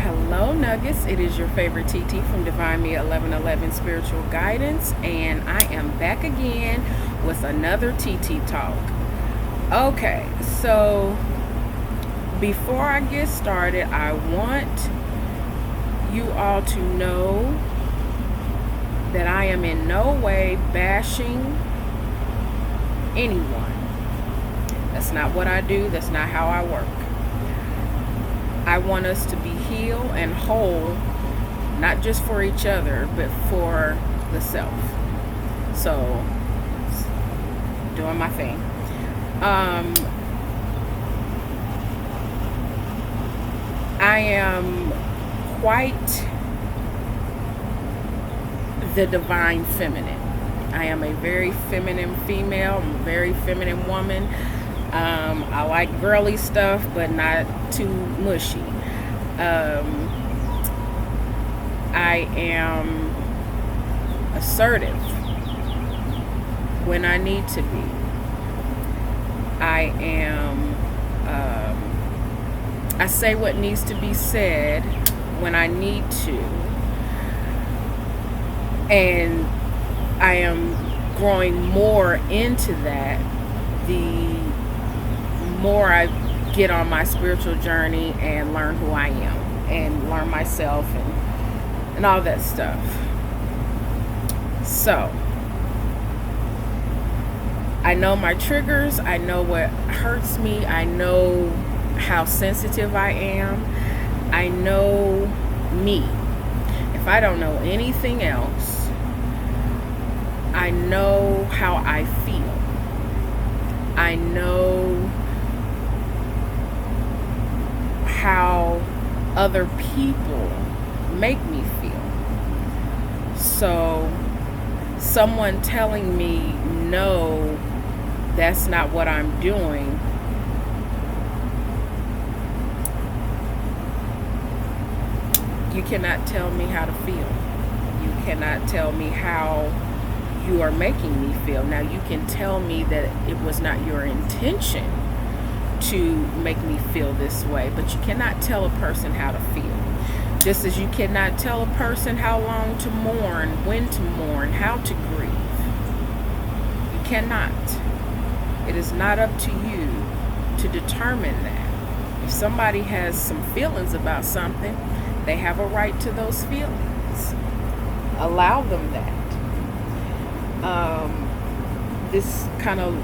Hello, Nuggets. It is your favorite TT from Divine Me 1111 Spiritual Guidance, and I am back again with another TT Talk. Okay, so before I get started, I want you all to know that I am in no way bashing anyone. That's not what I do, that's not how I work. I want us to be healed and whole, not just for each other, but for the self. So, doing my thing. I am quite the divine feminine. I am a very feminine female. I'm a very feminine woman. I like girly stuff, but not too mushy. I am assertive when I need to be. I say what needs to be said when I need to. And I am growing more into that the more I get on my spiritual journey and learn who I am and learn myself and all that stuff. So, I know my triggers, I know what hurts me, I know how sensitive I am, I know me. If I don't know anything else, I know how I feel. I know how other people make me feel. So someone telling me, no, that's not what I'm doing, you cannot tell me how to feel. You cannot tell me how you are making me feel. Now, you can tell me that it was not your intention to make me feel this way, but you cannot tell a person how to feel. Just as you cannot tell a person how long to mourn, when to mourn, how to grieve. You cannot. It is not up to you to determine that. If somebody has some feelings about something, they have a right to those feelings. Allow them that. This kind of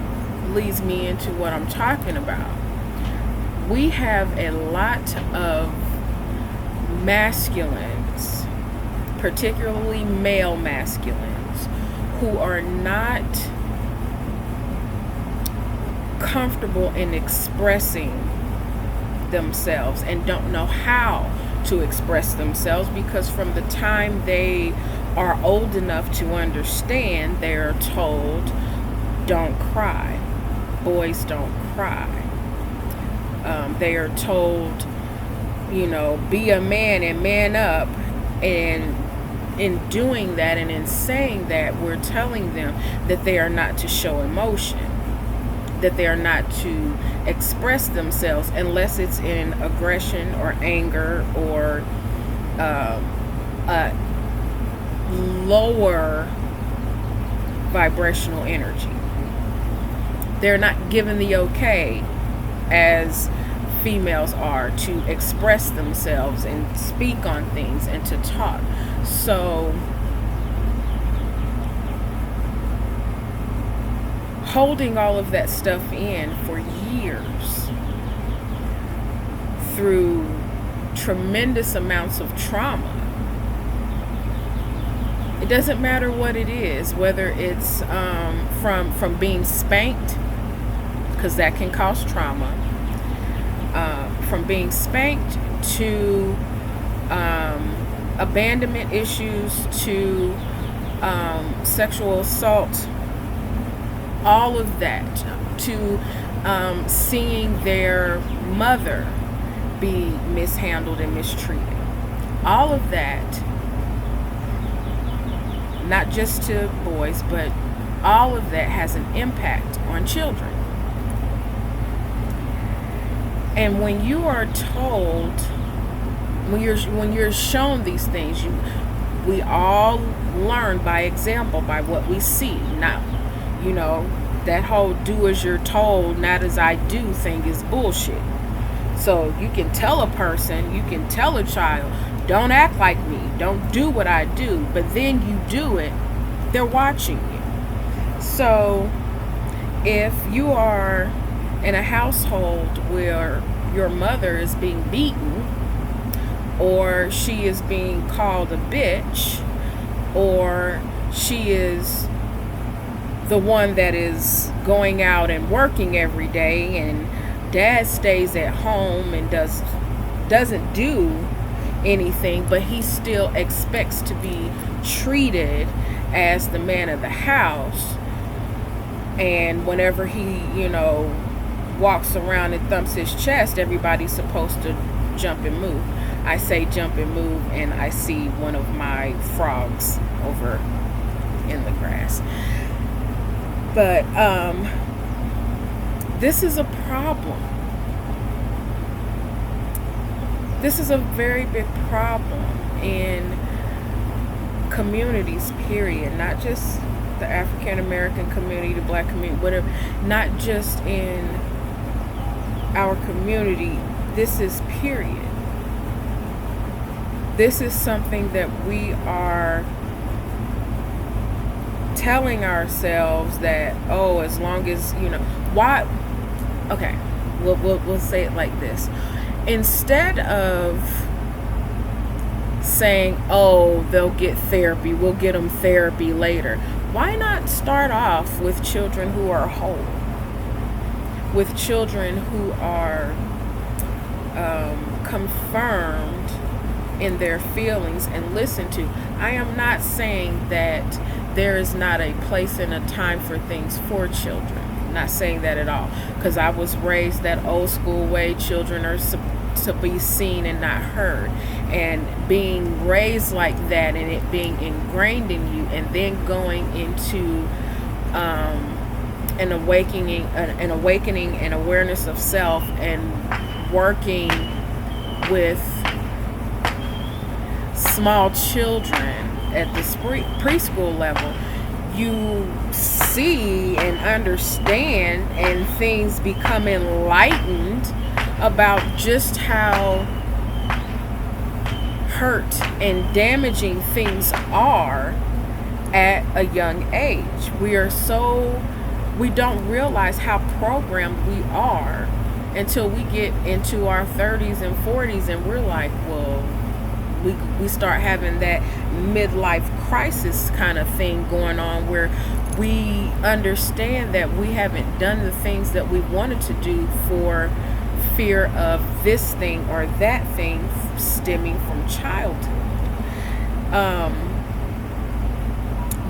leads me into what I'm talking about. We have a lot of masculines, particularly male masculines, who are not comfortable in expressing themselves and don't know how to express themselves, because from the time they are old enough to understand, they're told, don't cry. Boys don't cry. They are told, be a man and man up. And in doing that and in saying that, we're telling them that they are not to show emotion, that they are not to express themselves unless it's in aggression or anger or a lower vibrational energy. They're not given the okay as females are to express themselves and speak on things and to talk. So holding all of that stuff in for years through tremendous amounts of trauma. It doesn't matter what it is, whether it's from being spanked, because that can cause trauma, from being spanked to abandonment issues to sexual assault, all of that, to seeing their mother be mishandled and mistreated. All of that, not just to boys, but all of that has an impact on children. And when you are told When you're shown these things, we all learn by example, by what we see. Not, you know, that whole "do as you're told, not as I do" thing is bullshit. So you can tell a person, you can tell a child, don't act like me, don't do what I do, but then you do it, they're watching you. So if you are in a household where your mother is being beaten, or she is being called a bitch, or she is the one that is going out and working every day, and dad stays at home and doesn't do anything, but he still expects to be treated as the man of the house, and whenever he, walks around and thumps his chest, everybody's supposed to jump and move. I say jump and move, and I see one of my frogs over in the grass. But this is a problem. This is a very big problem in communities, period. Not just the African American community, the black community, whatever. Not just in our community. This is period. This is something that we are telling ourselves that, oh, as long as, why? Okay, we'll say it like this. Instead of saying, oh, they'll get therapy, we'll get them therapy later, why not start off with children who are whole, with children who are confirmed in their feelings and listened to? I am not saying that there is not a place and a time for things for children. I'm not saying that at all, because I was raised that old school way. Children are to be seen and not heard, and being raised like that and it being ingrained in you, and then going into an awakening and awareness of self, and working with small children at the preschool level, you see and understand, and things become enlightened about just how hurt and damaging things are at a young age. We don't realize how programmed we are until we get into our 30s and 40s, and we're like, well, we start having that midlife crisis kind of thing going on, where we understand that we haven't done the things that we wanted to do for fear of this thing or that thing stemming from childhood.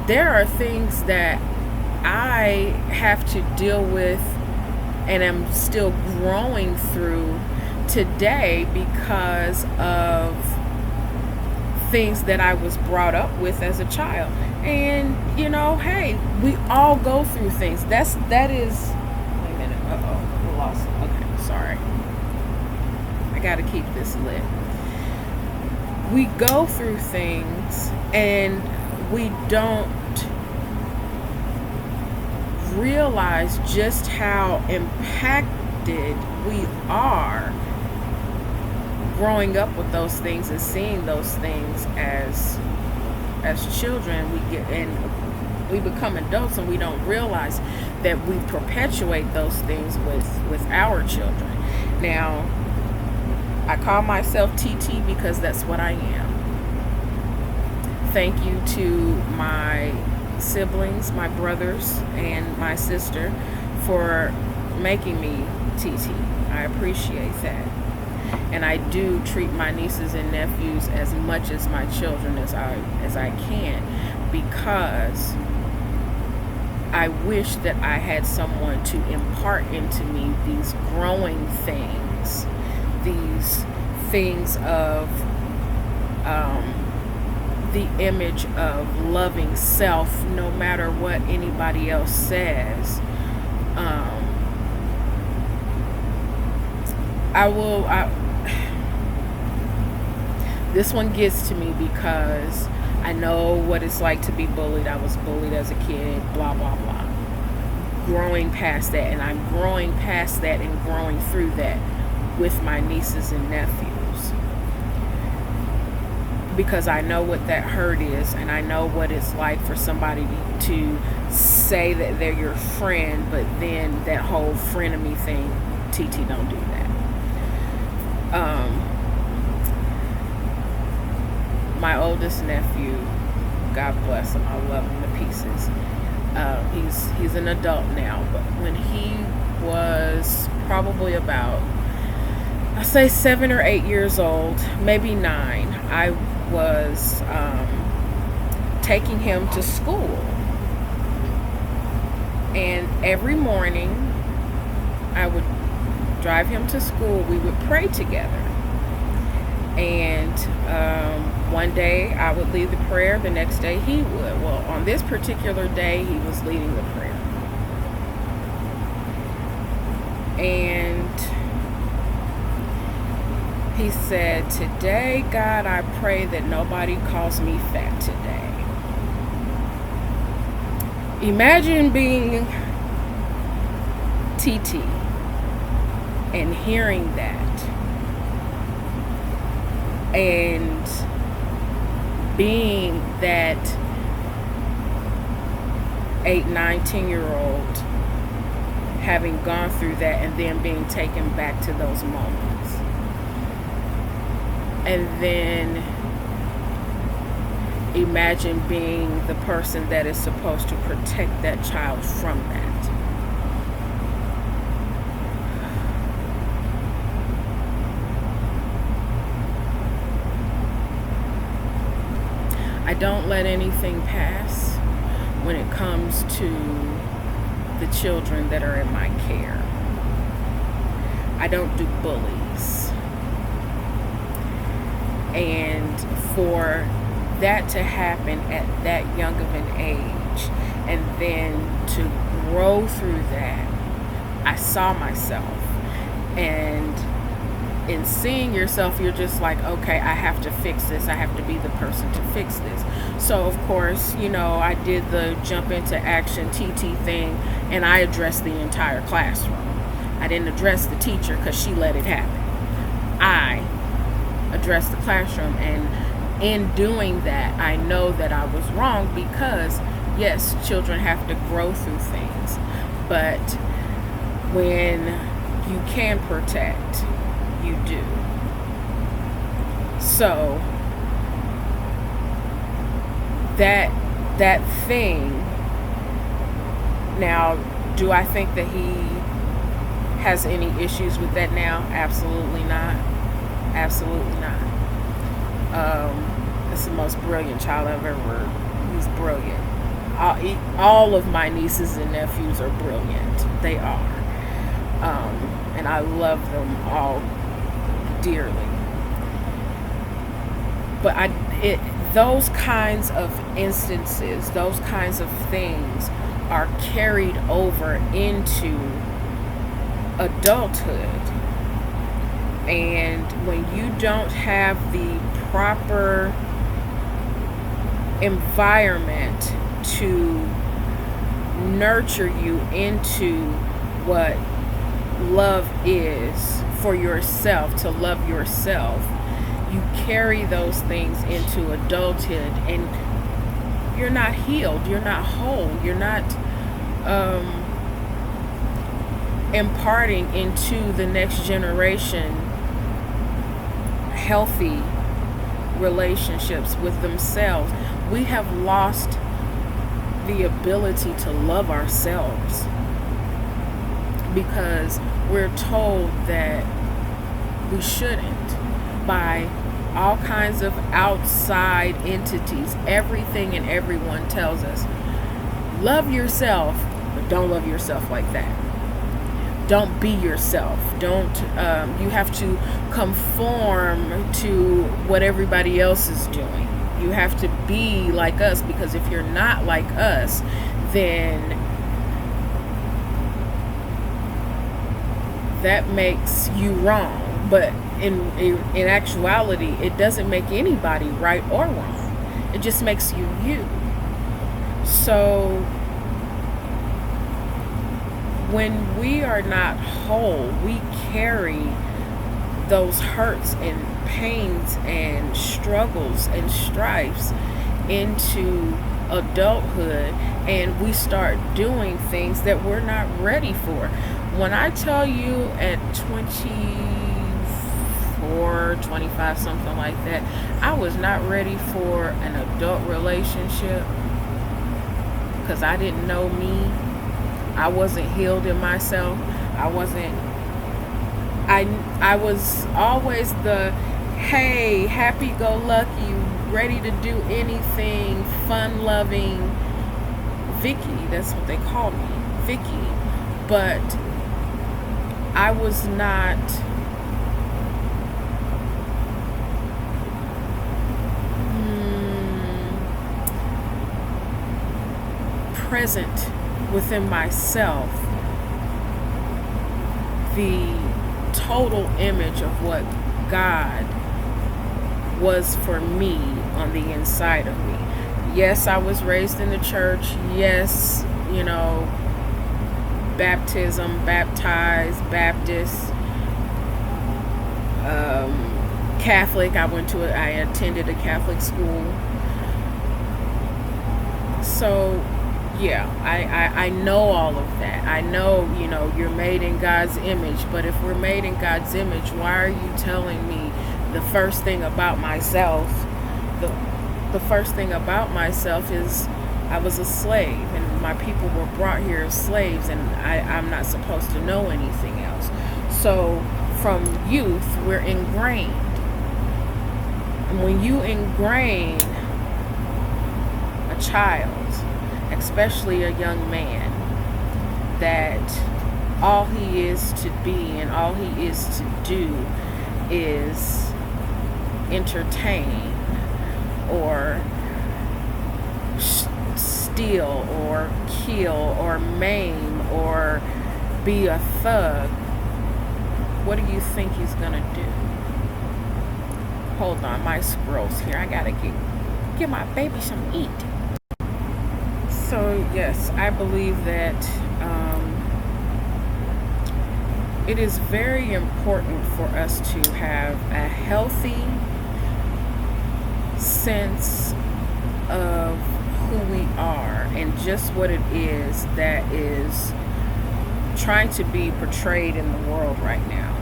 There are things that I have to deal with and am still growing through today because of things that I was brought up with as a child. And hey, we all go through things. That is wait a minute, we lost it. Okay, sorry, I gotta keep this lit. We go through things and we don't realize just how impacted we are growing up with those things and seeing those things as children. We become adults and we don't realize that we perpetuate those things with our children. Now, I call myself TT because that's what I am. Thank you to my siblings, my brothers, and my sister for making me TT. I appreciate that. And I do treat my nieces and nephews as much as my children as I can, because I wish that I had someone to impart into me these growing things, these things of the image of loving self, no matter what anybody else says. This one gets to me because I know what it's like to be bullied. I was bullied as a kid, blah, blah, blah. Growing past that, and I'm growing past that and growing through that with my nieces and nephews. Because I know what that hurt is, and I know what it's like for somebody to say that they're your friend, but then that whole frenemy thing, TT, don't do that. My oldest nephew, God bless him, I love him to pieces. He's an adult now, but when he was probably about, I say 7 or 8 years old, maybe 9, I was taking him to school. And every morning I would drive him to school. We would pray together. And one day I would lead the prayer, the next day he would. Well, on this particular day, he was leading the prayer. And he said, "Today, God, I pray that nobody calls me fat today." Imagine being TT and hearing that and being that 8, 9, 10-year-old, having gone through that and then being taken back to those moments. And then imagine being the person that is supposed to protect that child from that. I don't let anything pass when it comes to the children that are in my care. I don't do bullies. And for that to happen at that young of an age, and then to grow through that, I saw myself. And in seeing yourself, you're just like, okay, I have to fix this. I have to be the person to fix this. So, of course, I did the jump into action TT thing, and I addressed the entire classroom. I didn't address the teacher because she let it happen. I addressed the classroom, and in doing that, I know that I was wrong because, yes, children have to grow through things. But when you can protect, you do. So that thing, now, do I think that he has any issues with that now? Absolutely not. Absolutely not. It's the most brilliant child I've ever. He's brilliant. All of my nieces and nephews are brilliant. They are. And I love them all dearly. But those kinds of instances, those kinds of things are carried over into adulthood. And when you don't have the proper environment to nurture you into what love is for yourself, to love yourself, you carry those things into adulthood, and you're not healed, you're not whole, you're not imparting into the next generation healthy relationships with themselves. We have lost the ability to love ourselves because we're told that we shouldn't by all kinds of outside entities. Everything and everyone tells us, love yourself, but don't love yourself like that. Don't be yourself. Don't, you have to conform to what everybody else is doing. You have to be like us, because if you're not like us, then that makes you wrong. But in actuality, it doesn't make anybody right or wrong. It just makes you you. So when we are not whole, we carry those hurts and pains and struggles and strifes into adulthood, and we start doing things that we're not ready for. When I tell you at 24, 25, something like that, I was not ready for an adult relationship because I didn't know me. I wasn't healed in myself. I wasn't I was always the hey, happy go lucky, ready to do anything, fun loving Vicky. That's what they call me, Vicky. But I was not present within myself the total image of what God was for me on the inside of me. Yes, I was raised in the church. Yes, baptism, baptized, Baptist, Catholic. I attended a Catholic school. So yeah, I know all of that. I know, you're made in God's image, but if we're made in God's image, why are you telling me the first thing about myself? The first thing about myself is I was a slave, and my people were brought here as slaves, and I'm not supposed to know anything else. So from youth, we're ingrained. And when you ingrain a child, especially a young man, that all he is to be and all he is to do is entertain or steal or kill or maim or be a thug, what do you think he's gonna do? Hold on, my squirrel's here. I gotta give my baby some eat. So yes, I believe that it is very important for us to have a healthy sense of who we are and just what it is that is trying to be portrayed in the world right now.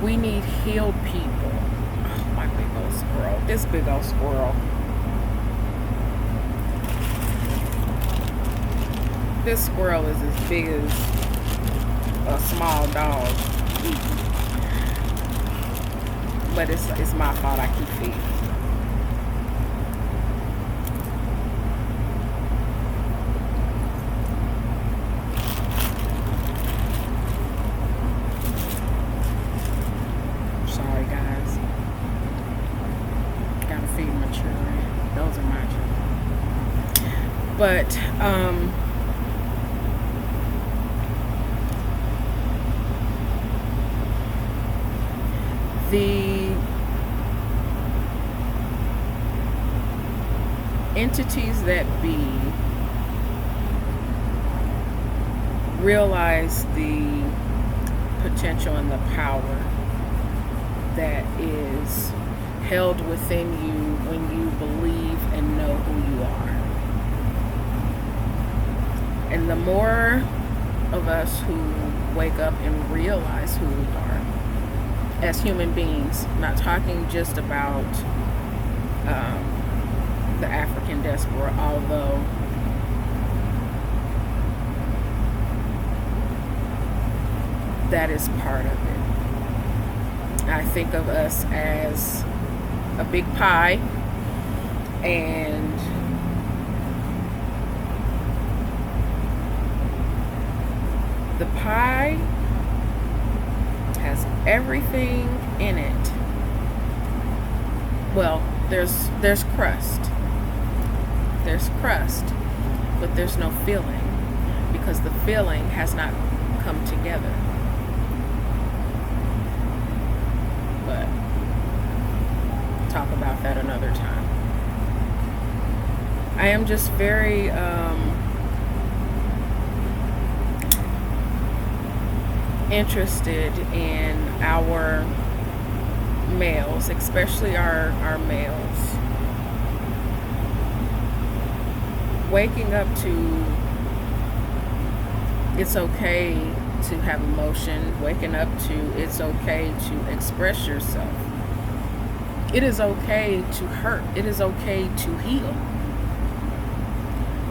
We need healed people. Oh, my big old squirrel. This big old squirrel. This squirrel is as big as a small dog. But it's my fault. I keep feeding. Sorry, guys. Gotta feed my children. Those are my children. But the entities that be realize the potential and the power that is held within you when you believe and know who you are. And the more of us who wake up and realize who we are as human beings, not talking just about the African diaspora, although that is part of it. I think of us as a big pie, and the pie has everything in it. Well, there's crust. There's crust, but there's no filling because the filling has not come together. talk about that another time. I am just very interested in our males, especially our males, waking up to it's okay to have emotion, waking up to it's okay to express yourself. It is okay to hurt. It is okay to heal.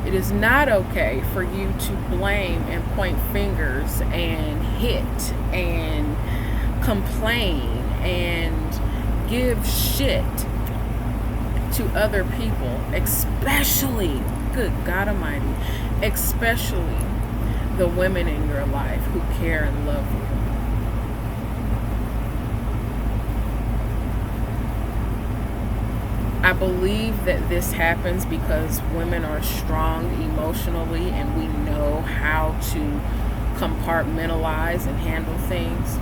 It is not okay for you to blame and point fingers and hit and complain and give shit to other people, especially, good God Almighty, especially the women in your life who care and love you. I believe that this happens because women are strong emotionally and we know how to compartmentalize and handle things.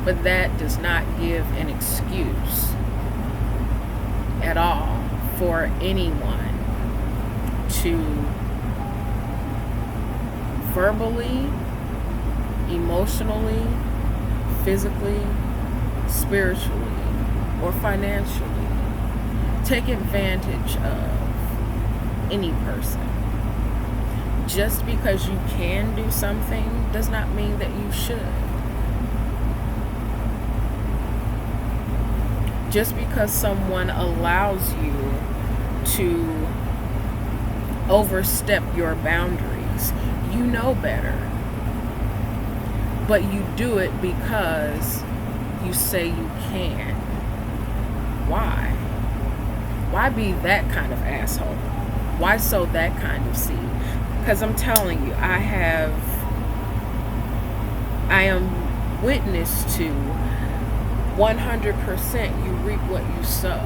But that does not give an excuse at all for anyone to verbally, emotionally, physically, spiritually, or financially take advantage of any person. Just because you can do something does not mean that you should. Just because someone allows you to overstep your boundaries, you know better. But you do it because you say you can. Why? Why be that kind of asshole? Why sow that kind of seed? Because I'm telling you, I am witness to 100% you reap what you sow.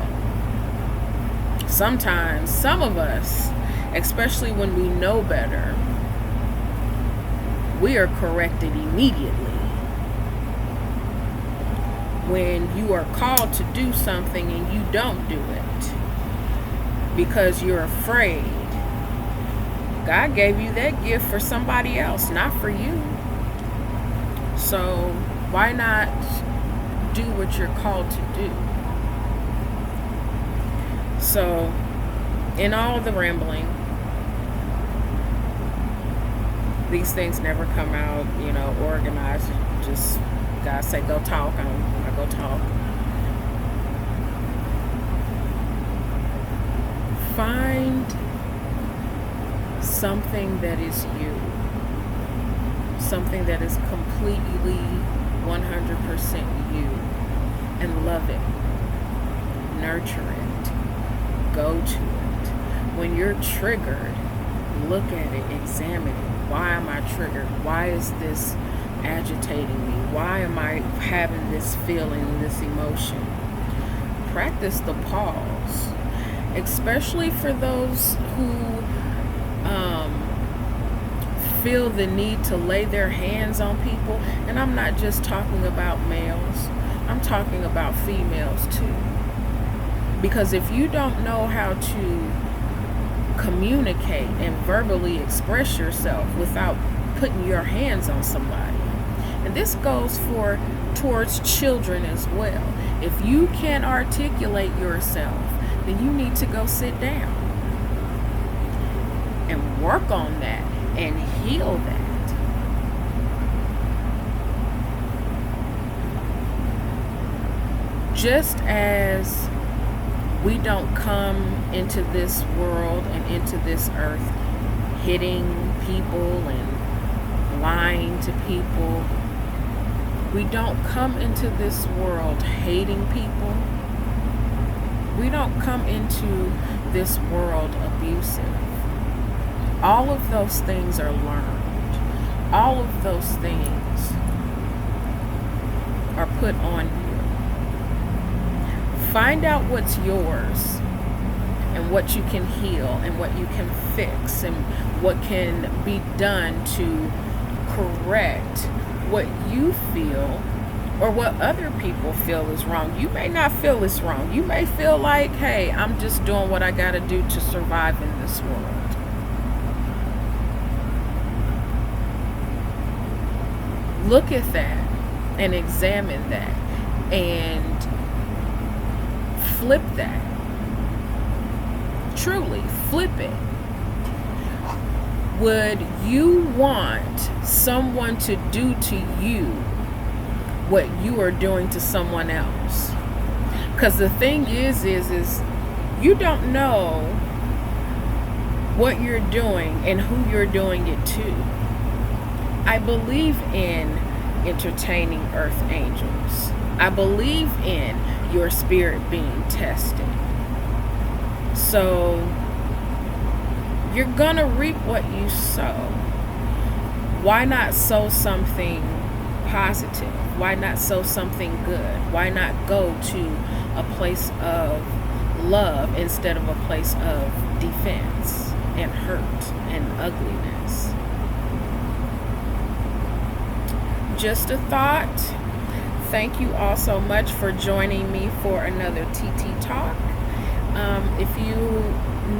Sometimes, some of us, especially when we know better, we are corrected immediately. When you are called to do something and you don't do it because you're afraid, God gave you that gift for somebody else, not for you. So why not do what you're called to do? So in all the rambling, these things never come out, organized. Just God say, go talk, I go talk. Find something that is you. Something that is completely 100% you. And love it. Nurture it. Go to it. When you're triggered, look at it, examine it. Why am I triggered? Why is this agitating me? Why am I having this feeling, this emotion? Practice the pause, especially for those who feel the need to lay their hands on people. And I'm not just talking about males, I'm talking about females too. Because if you don't know how to communicate and verbally express yourself without putting your hands on somebody, and this goes towards children as well. If you can't articulate yourself, then you need to go sit down and work on that and heal that. Just as we don't come into this world and into this earth hitting people and lying to people, we don't come into this world hating people. We don't come into this world abusive. All of those things are learned. All of those things are put on you. Find out what's yours and what you can heal and what you can fix and what can be done to correct what you feel or what other people feel is wrong. You may not feel it's wrong. You may feel like, hey, I'm just doing what I got to do to survive in this world. Look at that and examine that and flip that. Truly, flip it. Would you want someone to do to you what you are doing to someone else? Because the thing is you don't know what you're doing and who you're doing it to. I believe in entertaining earth angels. I believe in your spirit being tested. So you're gonna reap what you sow. Why not sow something positive? Why not sow something good? Why not go to a place of love instead of a place of defense and hurt and ugliness? Just a thought. Thank you all so much for joining me for another TT Talk. If you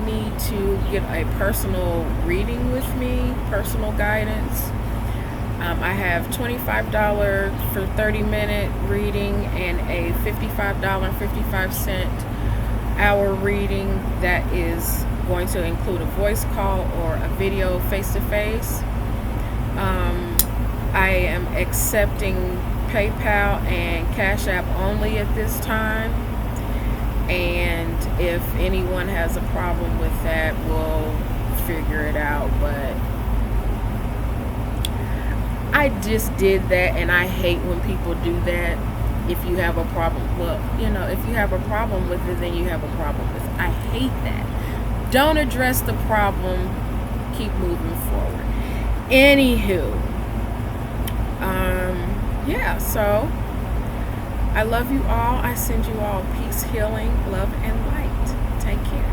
need to get a personal reading with me, personal guidance, I have $25 for 30-minute reading and a $55.55 hour reading that is going to include a voice call or a video face-to-face. I am accepting PayPal and Cash App only at this time. And if anyone has a problem with that, we'll figure it out. But I just did that, and I hate when people do that. If you have a problem, well, if you have a problem with it, then you have a problem with it. I hate that. Don't address the problem. Keep moving forward. Anywho, yeah, so I love you all. I send you all peace, healing, love, and light. Take care.